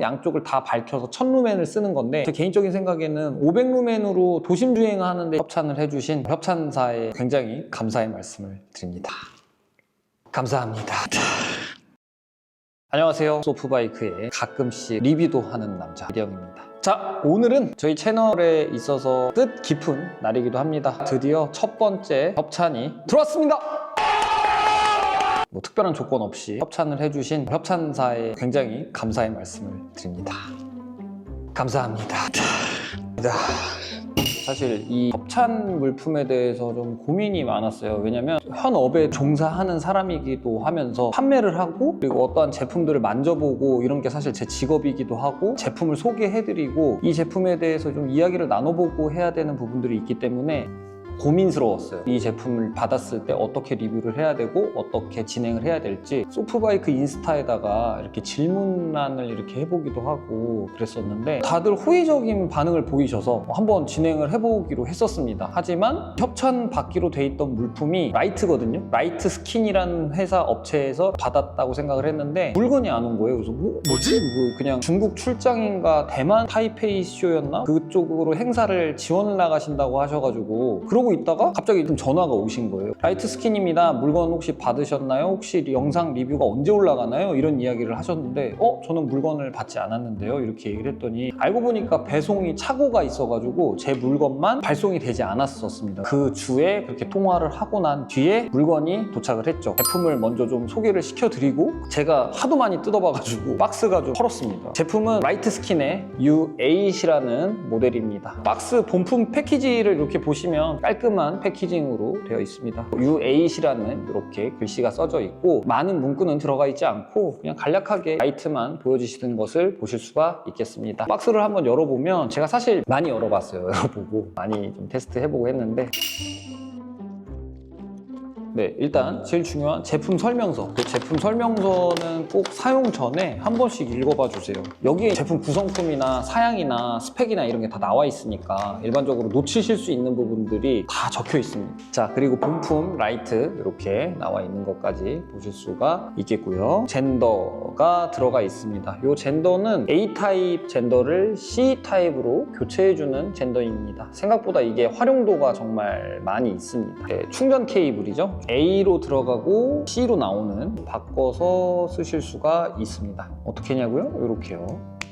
양쪽을 다 밝혀서 1000루멘을 쓰는 건데, 제 개인적인 생각에는 500루멘으로 도심 주행하는 데 협찬을 해주신 협찬사에 굉장히 감사의 말씀을 드립니다. 감사합니다. 안녕하세요. 소프바이크의 가끔씩 리뷰도 하는 남자 이대영입니다. 자, 오늘은 저희 채널에 있어서 뜻깊은 날이기도 합니다. 드디어 첫 번째 협찬이 들어왔습니다. 뭐 특별한 조건 없이 협찬을 해주신 협찬사에 굉장히 감사의 말씀을 드립니다. 감사합니다. 사실 이 협찬 물품에 대해서 좀 고민이 많았어요. 왜냐면 현업에 종사하는 사람이기도 하면서 판매를 하고, 그리고 어떠한 제품들을 만져보고 이런 게 사실 제 직업이기도 하고, 제품을 소개해드리고 이 제품에 대해서 좀 이야기를 나눠보고 해야 되는 부분들이 있기 때문에 고민스러웠어요. 이 제품을 받았을 때 어떻게 리뷰를 해야 되고 어떻게 진행을 해야 될지. 소프바이크 인스타에다가 이렇게 질문란을 이렇게 해보기도 하고 그랬었는데 다들 호의적인 반응을 보이셔서 한번 진행을 해보기로 했었습니다. 하지만 협찬 받기로 돼 있던 물품이 라이트거든요. 라이트 스킨이라는 회사 업체에서 받았다고 생각을 했는데 물건이 안 온 거예요. 그래서 뭐지? 그냥 중국 출장인가 대만 타이페이 쇼였나? 그쪽으로 행사를 지원을 나가신다고 하셔가지고 그러고 있다가 갑자기 좀 전화가 오신 거예요. 라이트 스킨입니다. 물건 혹시 받으셨나요? 혹시 영상 리뷰가 언제 올라가나요? 이런 이야기를 하셨는데 저는 물건을 받지 않았는데요. 이렇게 얘기를 했더니 알고 보니까 배송이 착오가 있어가지고 제 물건만 발송이 되지 않았었습니다. 그 주에 그렇게 통화를 하고 난 뒤에 물건이 도착을 했죠. 제품을 먼저 좀 소개를 시켜드리고, 제가 하도 많이 뜯어봐가지고 박스가 좀 헐었습니다. 제품은 라이트 스킨의 U8이라는 모델입니다. 박스 본품 패키지를 이렇게 보시면 깔끔한 패키징으로 되어 있습니다. U8이라는 이렇게 글씨가 써져 있고 많은 문구는 들어가 있지 않고 그냥 간략하게 라이트만 보여주시는 것을 보실 수가 있겠습니다. 박스를 한번 열어보면, 제가 사실 많이 열어봤어요. 열어보고 많이 좀 테스트 해보고 했는데, 네, 일단 제일 중요한 제품 설명서. 그 제품 설명서는 꼭 사용 전에 한 번씩 읽어봐 주세요. 여기에 제품 구성품이나 사양이나 스펙이나 이런 게 다 나와 있으니까 일반적으로 놓치실 수 있는 부분들이 다 적혀 있습니다. 자, 그리고 본품 라이트 이렇게 나와 있는 것까지 보실 수가 있겠고요. 젠더가 들어가 있습니다. 이 젠더는 A타입 젠더를 C타입으로 교체해주는 젠더입니다. 생각보다 이게 활용도가 정말 많이 있습니다. 네, 충전 케이블이죠. A로 들어가고 C로 나오는, 바꿔서 쓰실 수가 있습니다. 어떻게 하냐고요? 이렇게요.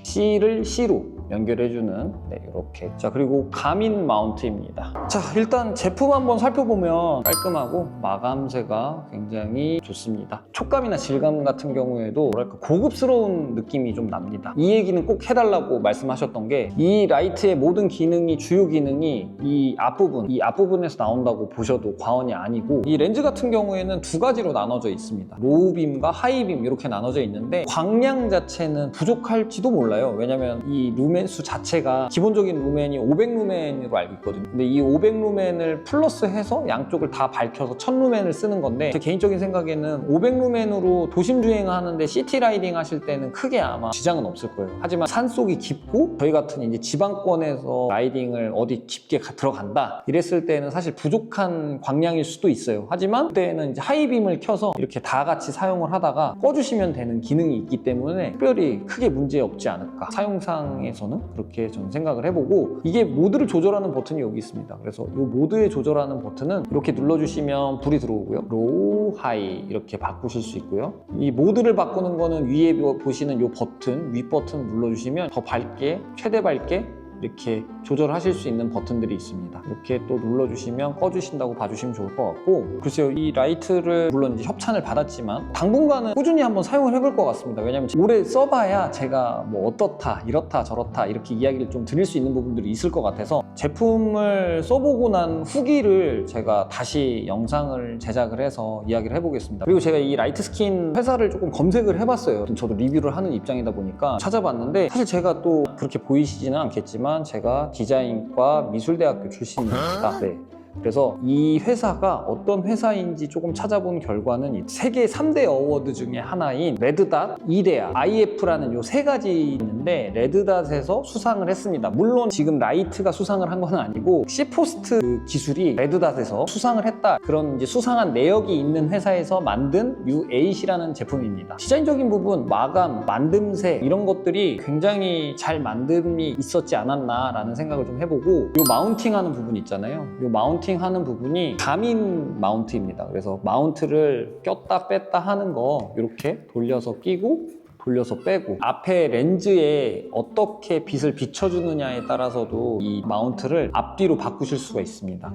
C를 C로 연결해주는, 네, 이렇게. 자, 그리고 가민 마운트입니다. 자, 일단 제품 한번 살펴보면 깔끔하고 마감새가 굉장히 좋습니다. 촉감이나 질감 같은 경우에도 뭐랄까 고급스러운 느낌이 좀 납니다. 이 얘기는 꼭 해달라고 말씀하셨던 게, 이 라이트의 모든 기능이, 주요 기능이 이 앞부분에서 나온다고 보셔도 과언이 아니고, 이 렌즈 같은 경우에는 두 가지로 나눠져 있습니다. 로우빔과 하이빔 이렇게 나눠져 있는데 광량 자체는 부족할지도 몰라요. 왜냐면 이 루멘 수 자체가 기본적인 루멘이 500루멘으로 알고 있거든요. 근데 이 500루멘을 플러스해서 양쪽을 다 밝혀서 1000루멘을 쓰는 건데, 제 개인적인 생각에는 500루멘으로 도심 주행하는데 시티 라이딩 하실 때는 크게 아마 지장은 없을 거예요. 하지만 산속이 깊고 저희 같은 이제 지방권에서 라이딩을 어디 깊게 들어간다 이랬을 때는 사실 부족한 광량일 수도 있어요. 하지만 그때는 이제 하이빔을 켜서 이렇게 다 같이 사용을 하다가 꺼주시면 되는 기능이 있기 때문에 특별히 크게 문제 없지 않을까, 사용상에서는 그렇게 저는 생각을 해보고, 이게 모드를 조절하는 버튼이 여기 있습니다. 그래서 이 모드에 조절하는 버튼은 이렇게 눌러주시면 불이 들어오고요. 로우, 하이 이렇게 바꾸실 수 있고요. 이 모드를 바꾸는 거는 위에 보시는 이 버튼, 위 버튼 눌러주시면 더 밝게, 최대 밝게 이렇게 조절하실 수 있는 버튼들이 있습니다. 이렇게 또 눌러주시면 꺼주신다고 봐주시면 좋을 것 같고, 글쎄요, 이 라이트를 물론 이제 협찬을 받았지만 당분간은 꾸준히 한번 사용을 해볼 것 같습니다. 왜냐면 오래 써봐야 제가 뭐 어떻다, 이렇다, 저렇다 이렇게 이야기를 좀 드릴 수 있는 부분들이 있을 것 같아서, 제품을 써보고 난 후기를 제가 다시 영상을 제작을 해서 이야기를 해보겠습니다. 그리고 제가 이 라이트 스킨 회사를 조금 검색을 해봤어요. 저도 리뷰를 하는 입장이다 보니까 찾아봤는데, 사실 제가 또 그렇게 보이시지는 않겠지만 제가 디자인과 미술대학교 출신입니다. 네. 그래서 이 회사가 어떤 회사인지 조금 찾아본 결과는 세계 3대 어워드 중에 하나인 레드닷, 이데아, IF라는 요 세 가지 있는데 레드닷에서 수상을 했습니다. 물론 지금 라이트가 수상을 한 건 아니고 시포스트 기술이 레드닷에서 수상을 했다. 그런 이제 수상한 내역이 있는 회사에서 만든 U8이라는 제품입니다. 디자인적인 부분, 마감, 만듦새 이런 것들이 굉장히 잘 만듦이 있었지 않았나라는 생각을 좀 해보고 요 마운팅하는 부분 있잖아요. 요 마운팅하는 부분이 가민 마운트입니다. 그래서 마운트를 꼈다 뺐다 하는 거 이렇게 돌려서 끼고 돌려서 빼고 앞에 렌즈에 어떻게 빛을 비춰주느냐에 따라서도 이 마운트를 앞뒤로 바꾸실 수가 있습니다.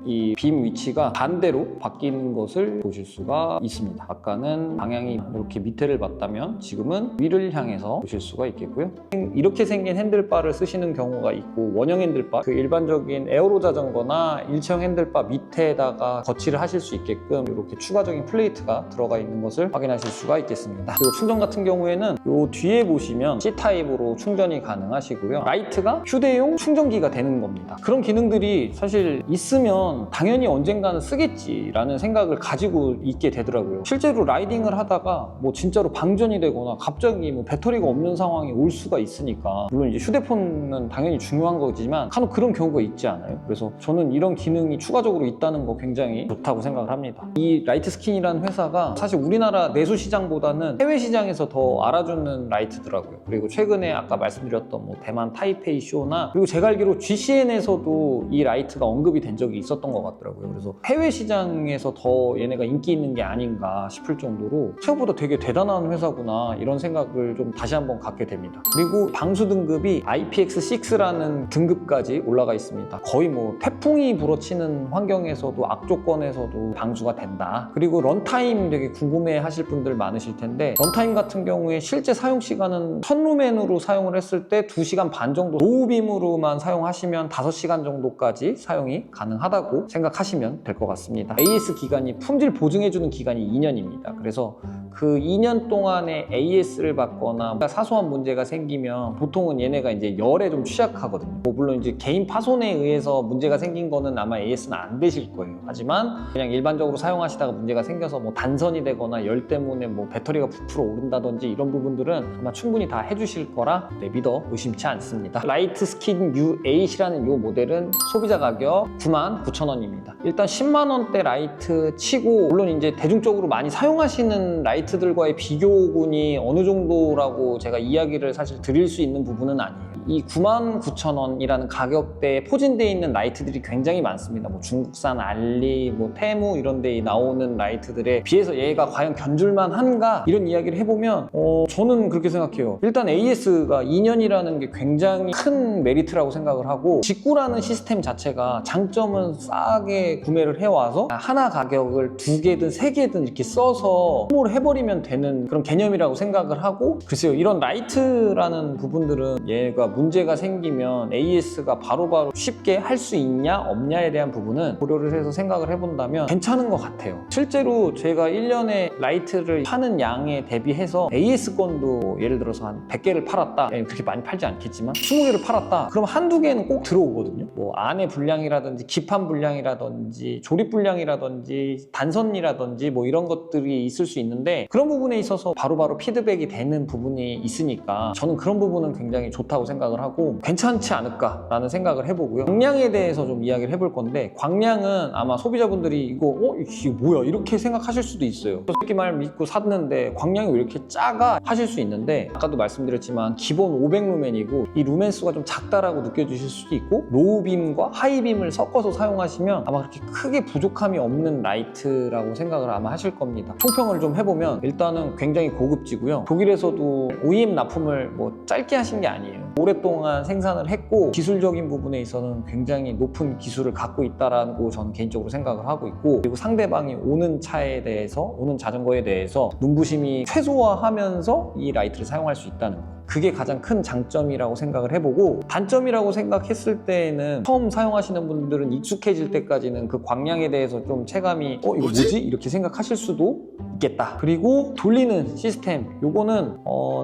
이 빔 위치가 반대로 바뀌는 것을 보실 수가 있습니다. 아까는 방향이 이렇게 밑에를 봤다면 지금은 위를 향해서 보실 수가 있겠고요. 이렇게 생긴 핸들바를 쓰시는 경우가 있고 원형 핸들바, 그 일반적인 에어로 자전거나 일체형 핸들바 밑에다가 거치를 하실 수 있게끔 이렇게 추가적인 플레이트가 들어가 있는 것을 확인하실 수가 있겠습니다. 그리고 충전 같은 경우에는 이 뒤에 보시면 C타입으로 충전이 가능하시고요. 라이트가 휴대용 충전기가 되는 겁니다. 그런 기능들이 사실 있으면 당연히 언젠가는 쓰겠지라는 생각을 가지고 있게 되더라고요. 실제로 라이딩을 하다가 뭐 진짜로 방전이 되거나 갑자기 뭐 배터리가 없는 상황이 올 수가 있으니까 물론 이제 휴대폰은 당연히 중요한 거지만 간혹 그런 경우가 있지 않아요? 그래서 저는 이런 기능이 추가적으로 있다는 거 굉장히 좋다고 생각을 합니다. 이 라이트스킨이라는 회사가 사실 우리나라 내수 시장보다는 해외 시장에서 더 알아주는 라이트더라고요. 그리고 최근에 아까 말씀드렸던 뭐 대만 타이페이 쇼나 그리고 제가 알기로 GCN에서도 이 라이트가 언급이 된 적이 있었던 것 같더라고요. 그래서 해외 시장에서 더 얘네가 인기 있는 게 아닌가 싶을 정도로 생각보다 되게 대단한 회사구나 이런 생각을 좀 다시 한번 갖게 됩니다. 그리고 방수 등급이 IPX6라는 등급까지 올라가 있습니다. 거의 뭐 태풍이 불어치는 환경에서도 악조건에서도 방수가 된다. 그리고 런타임 되게 궁금해 하실 분들 많으실 텐데 런타임 같은 경우에 실제 사용 시간은 선루멘으로 사용을 했을 때 2시간 반 정도, 로우빔으로만 사용하시면 5시간 정도까지 사용이 가능하다고 생각하시면 될 것 같습니다. AS 기간이 품질 보증해주는 기간이 2년입니다. 그래서 그 2년 동안에 AS를 받거나 사소한 문제가 생기면 보통은 얘네가 이제 열에 좀 취약하거든요. 뭐 물론 이제 개인 파손에 의해서 문제가 생긴 거는 아마 AS는 안 되실 거예요. 하지만 그냥 일반적으로 사용하시다가 문제가 생겨서 뭐 단선이 되거나 열 때문에 뭐 배터리가 부풀어 오른다든지 이런 부분들은 아마 충분히 다 해주실 거라 믿어 의심치 않습니다. 라이트 스킨 U8이라는 이 모델은 소비자 가격 99,000원입니다. 일단 10만 원대 라이트 치고 물론 이제 대중적으로 많이 사용하시는 라이트들과의 비교군이 어느 정도라고 제가 이야기를 사실 드릴 수 있는 부분은 아니에요. 이 99,000원이라는 가격대에 포진되어 있는 라이트들이 굉장히 많습니다. 뭐 중국산 알리, 뭐 테무 이런 데에 나오는 라이트들에 비해서 얘가 과연 견줄만 한가? 이런 이야기를 해보면 저는 그렇게 생각해요. 일단 AS가 2년이라는 게 굉장히 큰 메리트라고 생각을 하고 직구라는 시스템 자체가 장점은 싸게 구매를 해와서 하나 가격을 2개든 3개든 이렇게 써서 소모를 해버리면 되는 그런 개념이라고 생각을 하고 글쎄요, 이런 라이트라는 부분들은 얘가 문제가 생기면 AS가 바로바로 쉽게 할 수 있냐 없냐에 대한 부분은 고려를 해서 생각을 해본다면 괜찮은 것 같아요. 실제로 제가 1년에 라이트를 파는 양에 대비해서 AS 건도 예를 들어서 한 100개를 팔았다, 그렇게 많이 팔지 않겠지만 20개를 팔았다, 그럼 한두 개는 꼭 들어오거든요. 뭐 안에 불량이라든지 기판 불량이라든지 조립 불량이라든지 단선이라든지 뭐 이런 것들이 있을 수 있는데 그런 부분에 있어서 바로바로 피드백이 되는 부분이 있으니까 저는 그런 부분은 굉장히 좋다고 생각을 하고 괜찮지 않을까라는 생각을 해보고요. 광량에 대해서 좀 이야기를 해볼 건데 광량은 아마 소비자분들이 이거 이게 뭐야 이렇게 생각하실 수도 있어요. 새끼 말 믿고 샀는데 광량이 왜 이렇게 작아 하실 수 있는데 아까도 말씀드렸지만 기본 500루멘이고 이 루멘 수가 좀 작다라고 느껴지실 수도 있고 로우빔과 하이빔을 섞어서 사용하시면 아마 그렇게 크게 부족함이 없는 라이트라고 생각을 아마 하실 겁니다. 총평을 좀 해보면 일단은 굉장히 고급지고요. 독일에서도 OEM 납품을 뭐 짧게 하신 게 아니에요. 오랫동안 생산을 했고 기술적인 부분에 있어서는 굉장히 높은 기술을 갖고 있다라고 저는 개인적으로 생각을 하고 있고 그리고 상대방이 오는 차에 대해서 오는 자전거에 대해서 눈부심이 최소화하면서 이 라이트를 사용할 수 있다는 거 그게 가장 큰 장점이라고 생각을 해보고, 단점이라고 생각했을 때에는 처음 사용하시는 분들은 익숙해질 때까지는 그 광량에 대해서 좀 체감이 이거 뭐지? 이렇게 생각하실 수도 있겠다. 그리고 돌리는 시스템, 요거는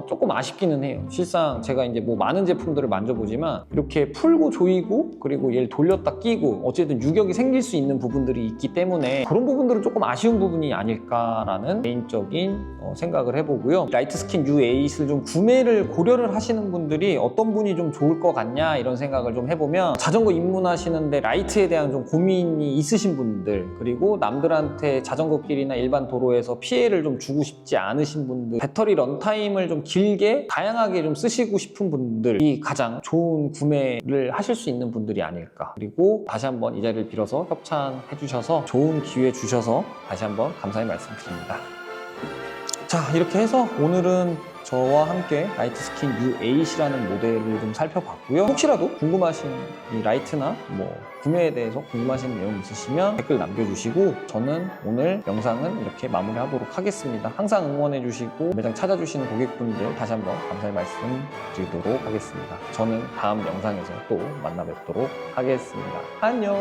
조금 아쉽기는 해요. 실상 제가 이제 뭐 많은 제품들을 만져보지만 이렇게 풀고 조이고 그리고 얘를 돌렸다 끼고 어쨌든 유격이 생길 수 있는 부분들이 있기 때문에 그런 부분들은 조금 아쉬운 부분이 아닐까라는 개인적인 생각을 해보고요. 라이트 스킨 U8을 좀 구매를 고려를 하시는 분들이 어떤 분이 좀 좋을 것 같냐 이런 생각을 좀 해보면, 자전거 입문하시는데 라이트에 대한 좀 고민이 있으신 분들, 그리고 남들한테 자전거 길이나 일반 도로에서 피해를 좀 주고 싶지 않으신 분들, 배터리 런타임을 좀 길게 다양하게 좀 쓰시고 싶은 분들이 가장 좋은 구매를 하실 수 있는 분들이 아닐까. 그리고 다시 한번 이 자리를 빌어서 협찬해 주셔서 좋은 기회 주셔서 다시 한번 감사의 말씀드립니다. 자, 이렇게 해서 오늘은 저와 함께 라이트 스킨 U8이라는 모델을 좀 살펴봤고요. 혹시라도 궁금하신 이 라이트나 뭐 구매에 대해서 궁금하신 내용 있으시면 댓글 남겨주시고, 저는 오늘 영상은 이렇게 마무리하도록 하겠습니다. 항상 응원해주시고 매장 찾아주시는 고객분들 다시 한번 감사의 말씀 드리도록 하겠습니다. 저는 다음 영상에서 또 만나 뵙도록 하겠습니다. 안녕.